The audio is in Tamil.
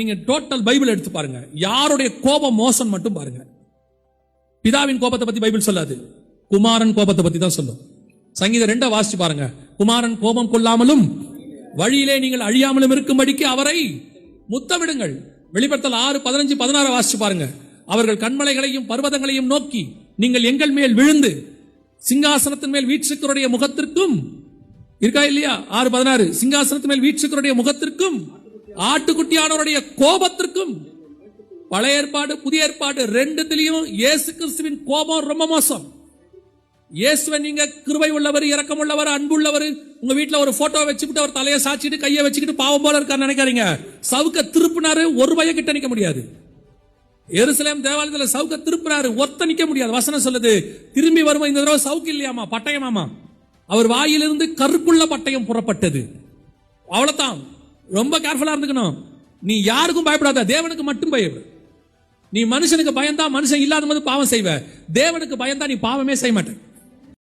நீங்க டோட்டல் பைபிள் எடுத்து பாருங்க, யாருடைய கோபம் மோசம் மட்டும் பாருங்க. பிதாவின் கோபத்தை பத்தி பைபிள் சொல்லாது, குமாரன் கோபத்தை பத்தி தான் சொல்லும். சங்கீதம் 2 வாசிச்சு பாருங்க. குமாரன் கோபம் கொள்ளாமலும் வழியிலே நீங்கள் அழியாமலும் இருக்கும்படிக்கு அவரை முத்தமிடுங்கள். வெளிப்படுத்தல் 6:15-16 வாசிச்சு பாருங்க. அவர்கள் கண்மலைகளையும் பர்வதங்களையும் நோக்கி நீங்கள் எங்கள் மேல் விழுந்து சிங்காசனத்தின் மேல் வீற்றிருக்கிறவருடைய முகத்திற்கும் இருக்கா இல்லையா, 6:16 சிங்காசனத்தின் மேல் வீற்றிருக்கிறவருடைய முகத்திற்கும் ஆட்டுக்குட்டியானவருடைய கோபத்திற்கும். பழைய ஏற்பாடு புதிய ஏற்பாடு ரெண்டுத்திலையும் இயேசு கிறிஸ்துவின் கோபம் ரொம்ப மோசம். இயேசுவை நீங்க கிருபை உள்ளவர், இரக்கம் உள்ளவர், அன்பு உள்ளவர், உங்க வீட்டுல ஒரு போட்டோ வச்சுக்கிட்டு அவர் தலையை சாச்சிட்டு கையை வச்சுக்கிட்டு பாவம் போல இருக்காரு நினைக்காதீங்க. சவுக்க திருப்பினாரு, ஒரு பைய கிட்ட நிக்க முடியாது. எருசலேம் தேவாலயத்தில் சவுக்க திருப்பினாரு, ஒத்த நிக்க முடியாது. வசனம் சொல்லுது, திரும்பி வருமா இந்த தடவை சவுக்கு இல்லையாமா, பட்டயமாமா. அவர் வாயிலிருந்து கருப்புள்ள பட்டயம் புறப்பட்டது. அவ்வளவுதான். ரொம்ப கேர்ஃபுல்லா இருந்துக்கணும். நீ யாருக்கும் பயப்படாத, தேவனுக்கு மட்டும் பயப்படு. நீ மனுஷனுக்கு பயந்தா மனுஷன் இல்லாத போது பாவம் செய்வ, தேவனுக்கு பயந்தா நீ பாவமே செய்ய மாட்டேன்.